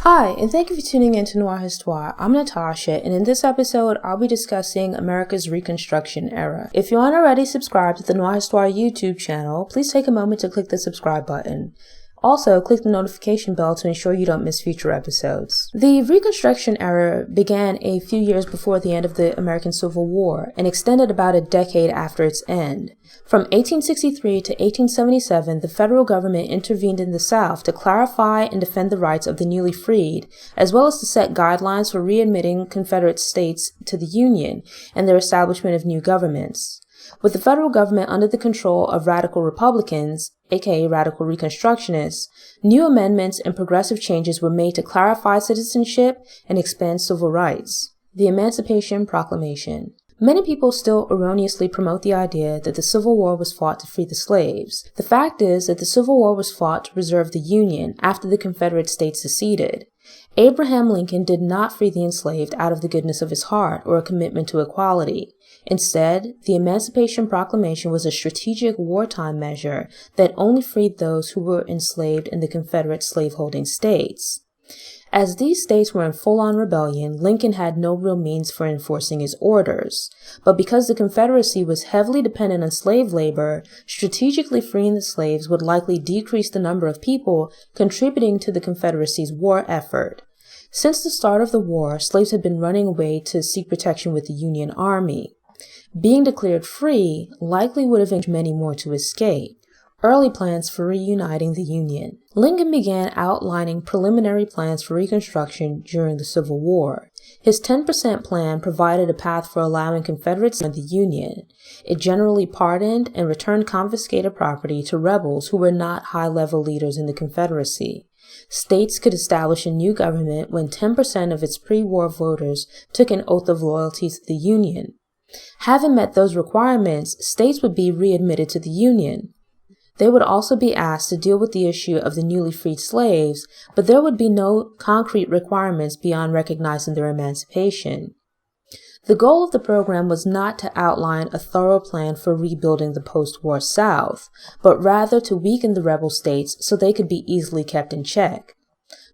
Hi, and thank you for tuning in to Noir Histoire. I'm Natasha, and in this episode, I'll be discussing America's Reconstruction Era. If you aren't already subscribed to the Noir Histoire YouTube channel, please take a moment to click the subscribe button. Also, click the notification bell to ensure you don't miss future episodes. The Reconstruction Era began a few years before the end of the American Civil War and extended about a decade after its end. From 1863 to 1877, the federal government intervened in the South to clarify and defend the rights of the newly freed, as well as to set guidelines for readmitting Confederate states to the Union and their establishment of new governments. With the federal government under the control of Radical Republicans, aka Radical Reconstructionists, new amendments and progressive changes were made to clarify citizenship and expand civil rights. The Emancipation Proclamation. Many people still erroneously promote the idea that the Civil War was fought to free the slaves. The fact is that the Civil War was fought to preserve the Union after the Confederate states seceded. Abraham Lincoln did not free the enslaved out of the goodness of his heart or a commitment to equality. Instead, the Emancipation Proclamation was a strategic wartime measure that only freed those who were enslaved in the Confederate slaveholding states. As these states were in full-on rebellion, Lincoln had no real means for enforcing his orders. But because the Confederacy was heavily dependent on slave labor, strategically freeing the slaves would likely decrease the number of people contributing to the Confederacy's war effort. Since the start of the war, slaves had been running away to seek protection with the Union Army. Being declared free likely would have encouraged many more to escape. Early plans for reuniting the Union. Lincoln began outlining preliminary plans for Reconstruction during the Civil War. His 10% plan provided a path for allowing Confederates to join the Union. It generally pardoned and returned confiscated property to rebels who were not high-level leaders in the Confederacy. States could establish a new government when 10% of its pre-war voters took an oath of loyalty to the Union. Having met those requirements, states would be readmitted to the Union. They would also be asked to deal with the issue of the newly freed slaves, but there would be no concrete requirements beyond recognizing their emancipation. The goal of the program was not to outline a thorough plan for rebuilding the post-war South, but rather to weaken the rebel states so they could be easily kept in check.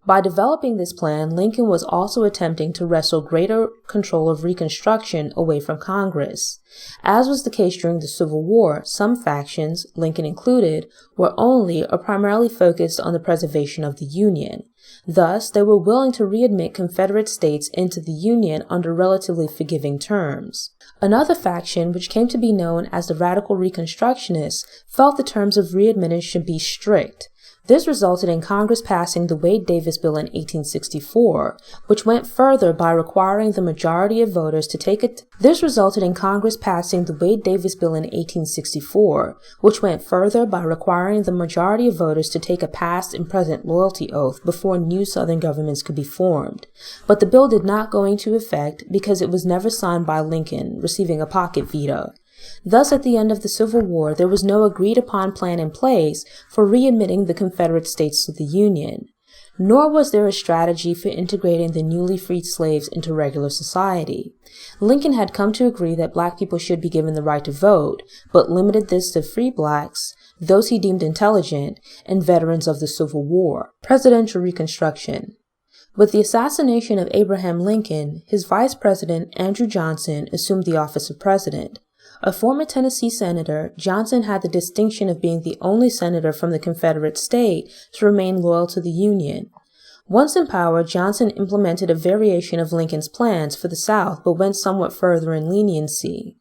By developing this plan, Lincoln was also attempting to wrestle greater control of Reconstruction away from Congress. As was the case during the Civil War, some factions, Lincoln included, were only or primarily focused on the preservation of the Union. Thus, they were willing to readmit Confederate states into the Union under relatively forgiving terms. Another faction, which came to be known as the Radical Reconstructionists, felt the terms of readmittance should be strict. This resulted in Congress passing the Wade-Davis Bill in 1864, which went further by requiring the majority of voters to take a past and present loyalty oath before new Southern governments could be formed. But the bill did not go into effect because it was never signed by Lincoln, receiving a pocket veto. Thus, at the end of the Civil War, there was no agreed-upon plan in place for readmitting the Confederate states to the Union. Nor was there a strategy for integrating the newly freed slaves into regular society. Lincoln had come to agree that black people should be given the right to vote, but limited this to free blacks, those he deemed intelligent, and veterans of the Civil War. Presidential Reconstruction. With the assassination of Abraham Lincoln, his vice president, Andrew Johnson, assumed the office of president. A former Tennessee senator, Johnson had the distinction of being the only senator from the Confederate state to remain loyal to the Union. Once in power, Johnson implemented a variation of Lincoln's plans for the South, but went somewhat further in leniency.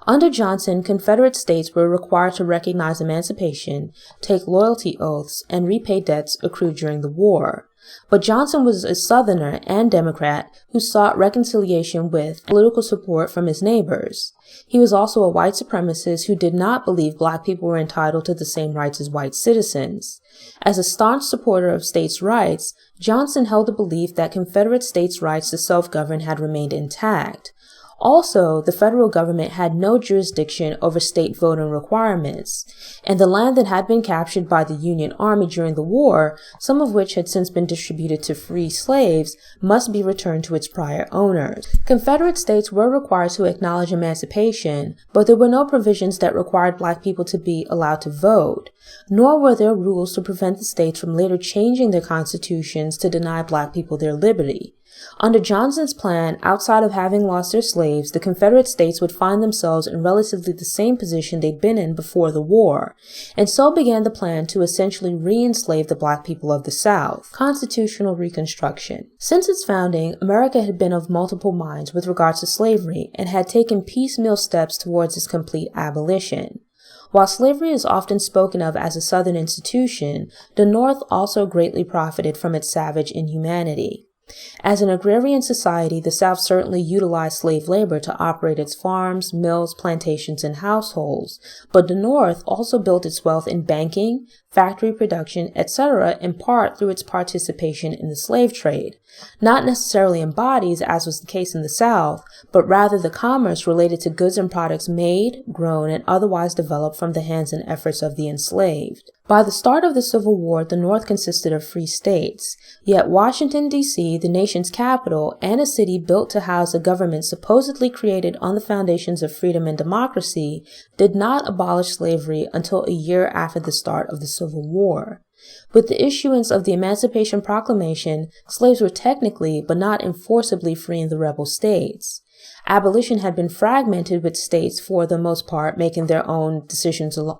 Under Johnson, Confederate states were required to recognize emancipation, take loyalty oaths, and repay debts accrued during the war. But Johnson was a Southerner and Democrat who sought reconciliation with political support from his neighbors. He was also a white supremacist who did not believe black people were entitled to the same rights as white citizens. As a staunch supporter of states' rights, Johnson held the belief that Confederate states' rights to self-govern had remained intact. Also, the federal government had no jurisdiction over state voting requirements, and the land that had been captured by the Union Army during the war, some of which had since been distributed to free slaves, must be returned to its prior owners. Confederate states were required to acknowledge emancipation, but there were no provisions that required Black people to be allowed to vote, nor were there rules to prevent the states from later changing their constitutions to deny Black people their liberty. Under Johnson's plan, outside of having lost their slaves, the Confederate states would find themselves in relatively the same position they'd been in before the war, and so began the plan to essentially re-enslave the Black people of the South. Constitutional Reconstruction. Since its founding, America had been of multiple minds with regards to slavery and had taken piecemeal steps towards its complete abolition. While slavery is often spoken of as a Southern institution, the North also greatly profited from its savage inhumanity. As an agrarian society, the South certainly utilized slave labor to operate its farms, mills, plantations, and households, but the North also built its wealth in banking, factory production, etc., in part through its participation in the slave trade, not necessarily in bodies, as was the case in the South, but rather the commerce related to goods and products made, grown, and otherwise developed from the hands and efforts of the enslaved. By the start of the Civil War, the North consisted of free states, yet Washington, D.C., the nation's capital, and a city built to house a government supposedly created on the foundations of freedom and democracy, did not abolish slavery until a year after the start of the Civil War. With the issuance of the Emancipation Proclamation, slaves were technically, but not enforceably, free in the rebel states. Abolition had been fragmented, with states, for the most part, making their own decisions alone.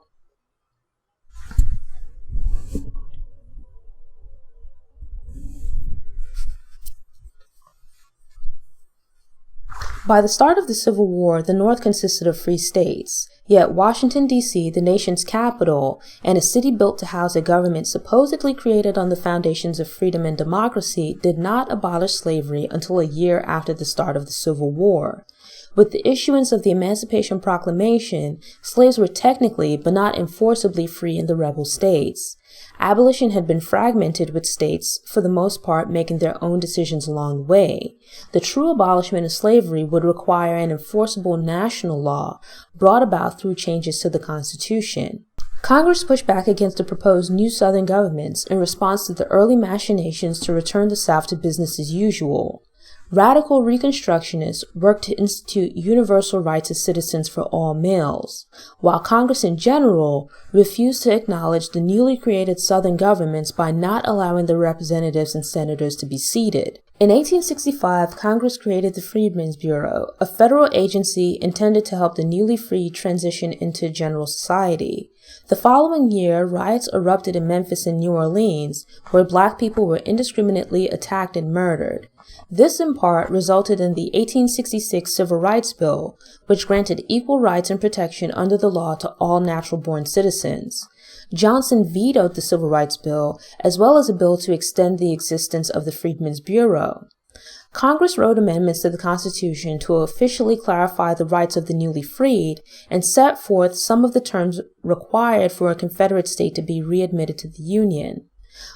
By the start of the Civil War, the North consisted of free states, yet Washington, D.C., the nation's capital, and a city built to house a government supposedly created on the foundations of freedom and democracy, did not abolish slavery until a year after the start of the Civil War. With the issuance of the Emancipation Proclamation, slaves were technically, but not enforceably, free in the rebel states. Abolition had been fragmented, with states, for the most part, making their own decisions along the way. The true abolishment of slavery would require an enforceable national law brought about through changes to the Constitution. Congress pushed back against the proposed new Southern governments in response to the early machinations to return the South to business as usual. Radical Reconstructionists worked to institute universal rights as citizens for all males, while Congress in general refused to acknowledge the newly created Southern governments by not allowing their representatives and senators to be seated. In 1865, Congress created the Freedmen's Bureau, a federal agency intended to help the newly freed transition into general society. The following year, riots erupted in Memphis and New Orleans, where Black people were indiscriminately attacked and murdered. This, in part, resulted in the 1866 Civil Rights Bill, which granted equal rights and protection under the law to all natural-born citizens. Johnson vetoed the Civil Rights Bill, as well as a bill to extend the existence of the Freedmen's Bureau. Congress wrote amendments to the Constitution to officially clarify the rights of the newly freed and set forth some of the terms required for a Confederate state to be readmitted to the Union.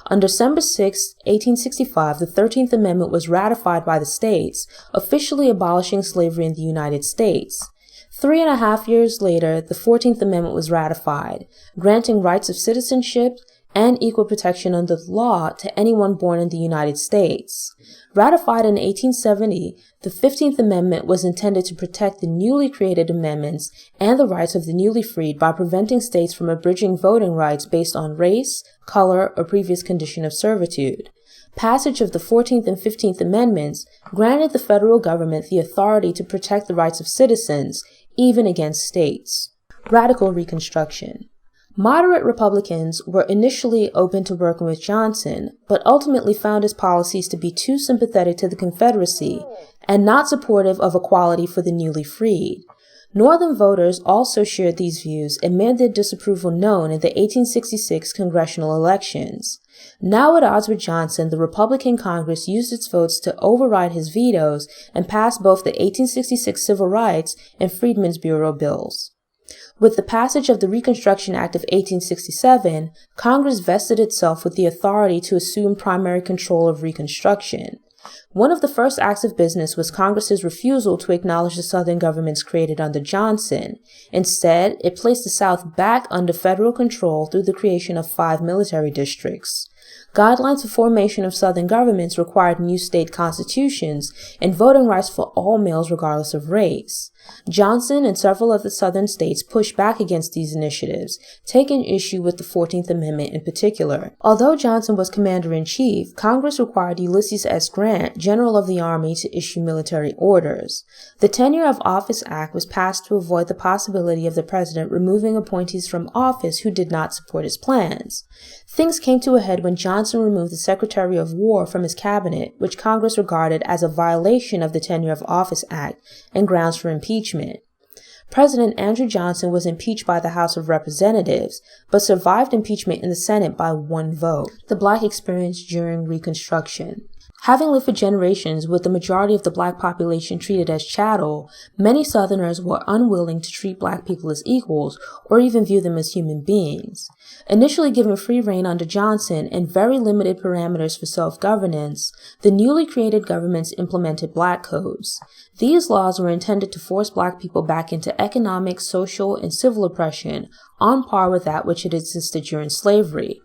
On December 6, 1865, the 13th Amendment was ratified by the states, officially abolishing slavery in the United States. 3.5 years later, the 14th Amendment was ratified, granting rights of citizenship and equal protection under the law to anyone born in the United States. Ratified in 1870, the 15th Amendment was intended to protect the newly created amendments and the rights of the newly freed by preventing states from abridging voting rights based on race, color, or previous condition of servitude. Passage of the 14th and 15th Amendments granted the federal government the authority to protect the rights of citizens, even against states. Radical Reconstruction. Moderate Republicans were initially open to working with Johnson, but ultimately found his policies to be too sympathetic to the Confederacy and not supportive of equality for the newly freed. Northern voters also shared these views and made their disapproval known in the 1866 congressional elections. Now at odds with Johnson, the Republican Congress used its votes to override his vetoes and pass both the 1866 Civil Rights and Freedmen's Bureau bills. With the passage of the Reconstruction Act of 1867, Congress vested itself with the authority to assume primary control of Reconstruction. One of the first acts of business was Congress's refusal to acknowledge the Southern governments created under Johnson. Instead, it placed the South back under federal control through the creation of 5 military districts. Guidelines for formation of Southern governments required new state constitutions and voting rights for all males regardless of race. Johnson and several of the Southern states pushed back against these initiatives, taking issue with the 14th Amendment in particular. Although Johnson was commander-in-chief, Congress required Ulysses S. Grant, general of the Army, to issue military orders. The Tenure of Office Act was passed to avoid the possibility of the president removing appointees from office who did not support his plans. Things came to a head when Johnson removed the Secretary of War from his cabinet, which Congress regarded as a violation of the Tenure of Office Act and grounds for impeachment. President Andrew Johnson was impeached by the House of Representatives, but survived impeachment in the Senate by 1 vote. The Black experience during Reconstruction. Having lived for generations with the majority of the Black population treated as chattel, many Southerners were unwilling to treat Black people as equals or even view them as human beings. Initially given free rein under Johnson and very limited parameters for self-governance, the newly created governments implemented Black codes. These laws were intended to force Black people back into economic, social, and civil oppression on par with that which had existed during slavery.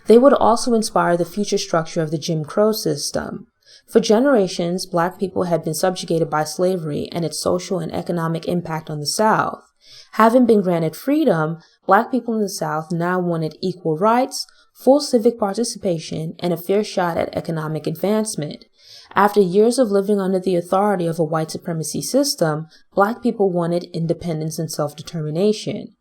They would also inspire the future structure of the Jim Crow system. For generations, Black people had been subjugated by slavery and its social and economic impact on the South. Having been granted freedom, Black people in the South now wanted equal rights, full civic participation, and a fair shot at economic advancement. After years of living under the authority of a white supremacy system, Black people wanted independence and self-determination.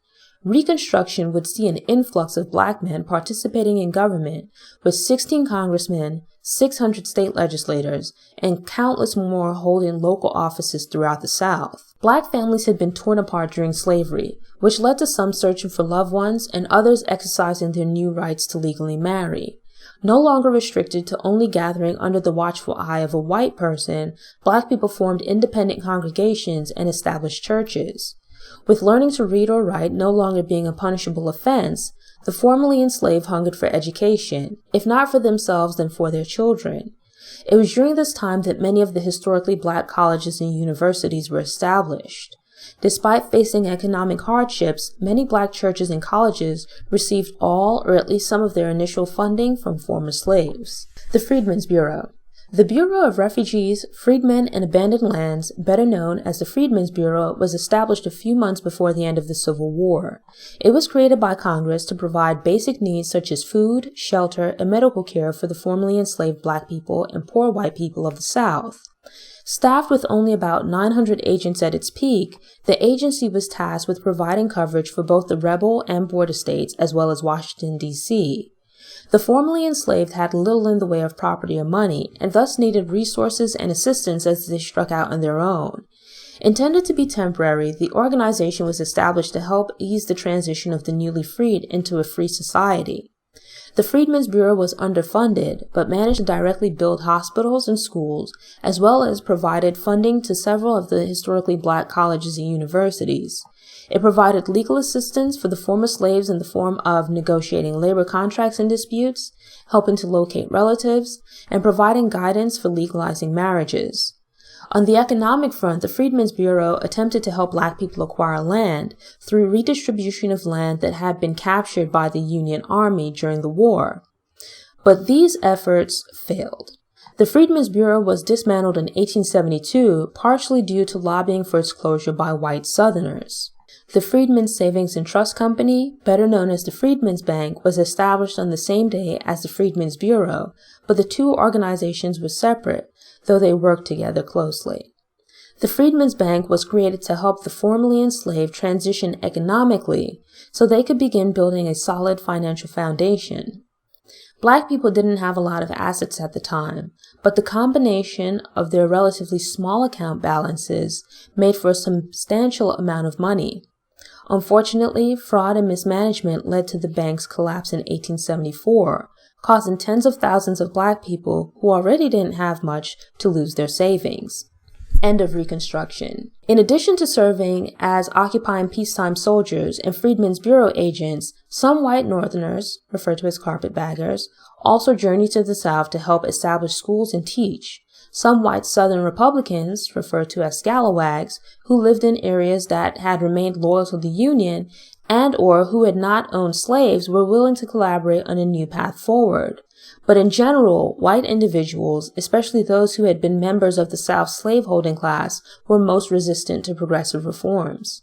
Reconstruction would see an influx of Black men participating in government, with 16 congressmen, 600 state legislators, and countless more holding local offices throughout the South. Black families had been torn apart during slavery, which led to some searching for loved ones and others exercising their new rights to legally marry. No longer restricted to only gathering under the watchful eye of a white person, Black people formed independent congregations and established churches. With learning to read or write no longer being a punishable offense, the formerly enslaved hungered for education, if not for themselves then for their children. It was during this time that many of the historically Black colleges and universities were established. Despite facing economic hardships, many Black churches and colleges received all or at least some of their initial funding from former slaves. The Freedmen's Bureau. The Bureau of Refugees, Freedmen, and Abandoned Lands, better known as the Freedmen's Bureau, was established a few months before the end of the Civil War. It was created by Congress to provide basic needs such as food, shelter, and medical care for the formerly enslaved Black people and poor white people of the South. Staffed with only about 900 agents at its peak, the agency was tasked with providing coverage for both the rebel and border states as well as Washington, D.C. The formerly enslaved had little in the way of property or money, and thus needed resources and assistance as they struck out on their own. Intended to be temporary, the organization was established to help ease the transition of the newly freed into a free society. The Freedmen's Bureau was underfunded, but managed to directly build hospitals and schools, as well as provided funding to several of the historically Black colleges and universities. It provided legal assistance for the former slaves in the form of negotiating labor contracts and disputes, helping to locate relatives, and providing guidance for legalizing marriages. On the economic front, the Freedmen's Bureau attempted to help Black people acquire land through redistribution of land that had been captured by the Union Army during the war. But these efforts failed. The Freedmen's Bureau was dismantled in 1872, partially due to lobbying for its closure by white Southerners. The Freedmen's Savings and Trust Company, better known as the Freedmen's Bank, was established on the same day as the Freedmen's Bureau, but the two organizations were separate, though they worked together closely. The Freedmen's Bank was created to help the formerly enslaved transition economically so they could begin building a solid financial foundation. Black people didn't have a lot of assets at the time, but the combination of their relatively small account balances made for a substantial amount of money. Unfortunately, fraud and mismanagement led to the bank's collapse in 1874, causing tens of thousands of Black people who already didn't have much to lose their savings. End of Reconstruction. In addition to serving as occupying peacetime soldiers and Freedmen's Bureau agents, some white Northerners, referred to as carpetbaggers, also journeyed to the South to help establish schools and teach. Some white Southern Republicans, referred to as scalawags, who lived in areas that had remained loyal to the Union and or who had not owned slaves, were willing to collaborate on a new path forward. But in general, white individuals, especially those who had been members of the South's slaveholding class, were most resistant to progressive reforms.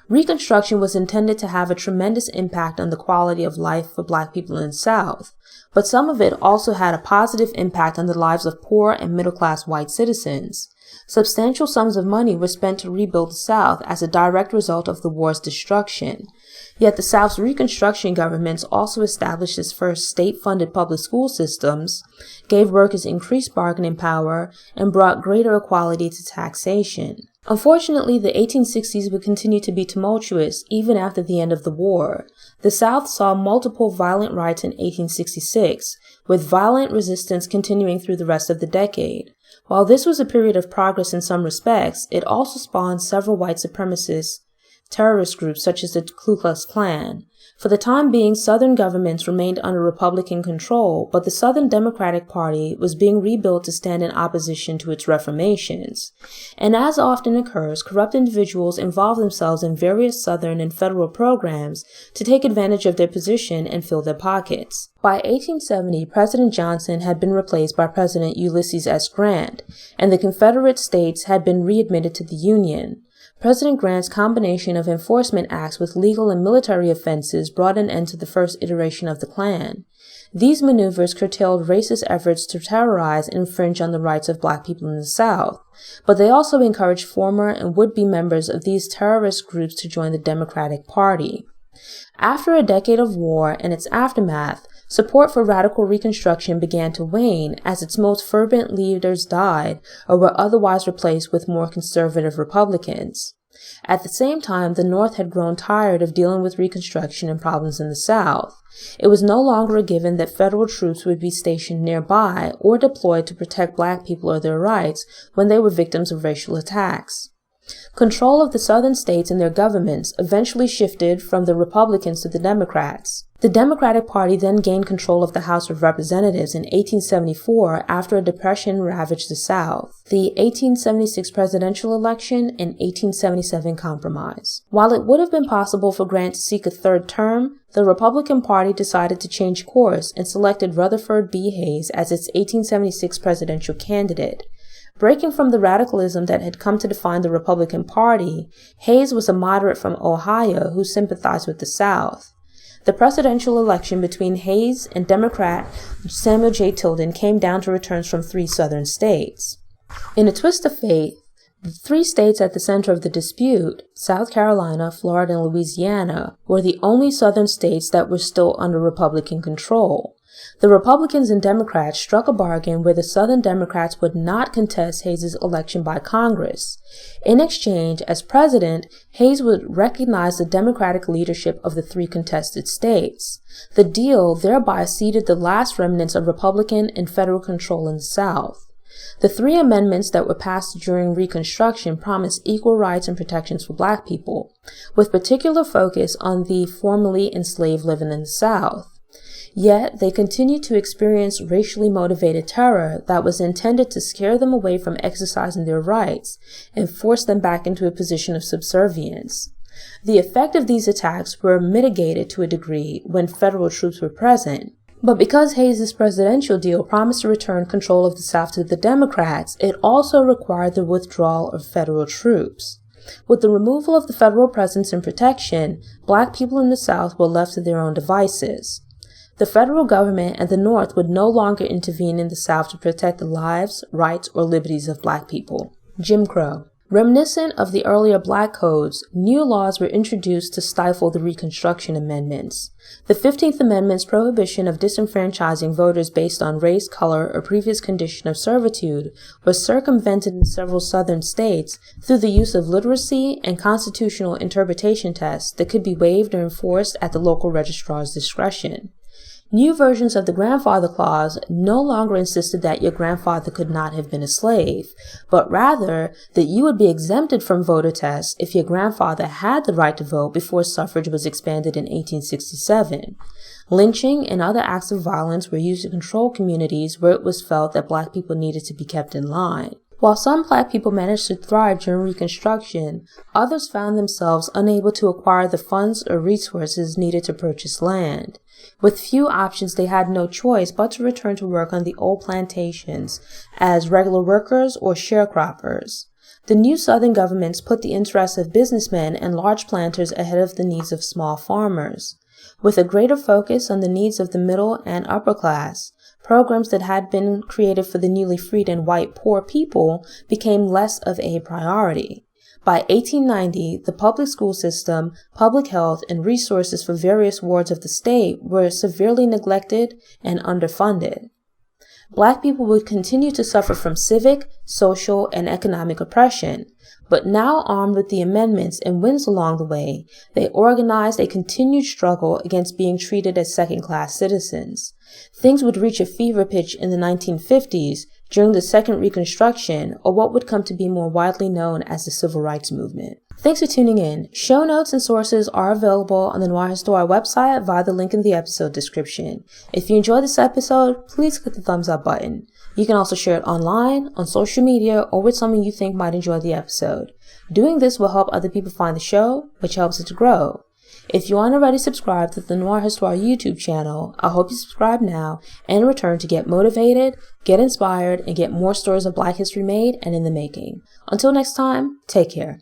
Reconstruction was intended to have a tremendous impact on the quality of life for Black people in the South, but some of it also had a positive impact on the lives of poor and middle-class white citizens. Substantial sums of money were spent to rebuild the South as a direct result of the war's destruction. Yet the South's Reconstruction governments also established its first state-funded public school systems, gave workers increased bargaining power, and brought greater equality to taxation. Unfortunately, the 1860s would continue to be tumultuous even after the end of the war. The South saw multiple violent riots in 1866, with violent resistance continuing through the rest of the decade. While this was a period of progress in some respects, it also spawned several white supremacist terrorist groups such as the Ku Klux Klan. For the time being, Southern governments remained under Republican control, but the Southern Democratic Party was being rebuilt to stand in opposition to its reformations. And as often occurs, corrupt individuals involved themselves in various Southern and federal programs to take advantage of their position and fill their pockets. By 1870, President Johnson had been replaced by President Ulysses S. Grant, and the Confederate states had been readmitted to the Union. President Grant's combination of enforcement acts with legal and military offenses brought an end to the first iteration of the Klan. These maneuvers curtailed racist efforts to terrorize and infringe on the rights of Black people in the South, but they also encouraged former and would-be members of these terrorist groups to join the Democratic Party. After a decade of war and its aftermath, support for radical Reconstruction began to wane as its most fervent leaders died or were otherwise replaced with more conservative Republicans. At the same time, the North had grown tired of dealing with Reconstruction and problems in the South. It was no longer a given that federal troops would be stationed nearby or deployed to protect Black people or their rights when they were victims of racial attacks. Control of the Southern states and their governments eventually shifted from the Republicans to the Democrats. The Democratic Party then gained control of the House of Representatives in 1874 after a depression ravaged the South, the 1876 presidential election, and 1877 compromise. While it would have been possible for Grant to seek a third term, the Republican Party decided to change course and selected Rutherford B. Hayes as its 1876 presidential candidate. Breaking from the radicalism that had come to define the Republican Party, Hayes was a moderate from Ohio who sympathized with the South. The presidential election between Hayes and Democrat Samuel J. Tilden came down to returns from 3 Southern states. In a twist of fate, the 3 states at the center of the dispute, South Carolina, Florida, and Louisiana, were the only Southern states that were still under Republican control. The Republicans and Democrats struck a bargain where the Southern Democrats would not contest Hayes' election by Congress. In exchange, as president, Hayes would recognize the Democratic leadership of the 3 contested states. The deal thereby ceded the last remnants of Republican and federal control in the South. The 3 amendments that were passed during Reconstruction promised equal rights and protections for Black people, with particular focus on the formerly enslaved living in the South. Yet, they continued to experience racially motivated terror that was intended to scare them away from exercising their rights and force them back into a position of subservience. The effect of these attacks were mitigated to a degree when federal troops were present. But because Hayes' presidential deal promised to return control of the South to the Democrats, it also required the withdrawal of federal troops. With the removal of the federal presence and protection, Black people in the South were left to their own devices. The federal government and the North would no longer intervene in the South to protect the lives, rights, or liberties of Black people. Jim Crow. Reminiscent of the earlier Black codes, new laws were introduced to stifle the Reconstruction Amendments. The 15th Amendment's prohibition of disenfranchising voters based on race, color, or previous condition of servitude was circumvented in several Southern states through the use of literacy and constitutional interpretation tests that could be waived or enforced at the local registrar's discretion. New versions of the Grandfather Clause no longer insisted that your grandfather could not have been a slave, but rather that you would be exempted from voter tests if your grandfather had the right to vote before suffrage was expanded in 1867. Lynching and other acts of violence were used to control communities where it was felt that Black people needed to be kept in line. While some Black people managed to thrive during Reconstruction, others found themselves unable to acquire the funds or resources needed to purchase land. With few options, they had no choice but to return to work on the old plantations as regular workers or sharecroppers. The new Southern governments put the interests of businessmen and large planters ahead of the needs of small farmers. With a greater focus on the needs of the middle and upper class, programs that had been created for the newly freed and white poor people became less of a priority. By 1890, the public school system, public health, and resources for various wards of the state were severely neglected and underfunded. Black people would continue to suffer from civic, social, and economic oppression, but now armed with the amendments and wins along the way, they organized a continued struggle against being treated as second-class citizens. Things would reach a fever pitch in the 1950s during the Second Reconstruction, or what would come to be more widely known as the Civil Rights Movement. Thanks for tuning in. Show notes and sources are available on the Noir Histoire website via the link in the episode description. If you enjoyed this episode, please click the thumbs up button. You can also share it online, on social media, or with someone you think might enjoy the episode. Doing this will help other people find the show, which helps it to grow. If you aren't already subscribed to the Noir Histoire YouTube channel, I hope you subscribe now and return to get motivated, get inspired, and get more stories of Black history made and in the making. Until next time, take care.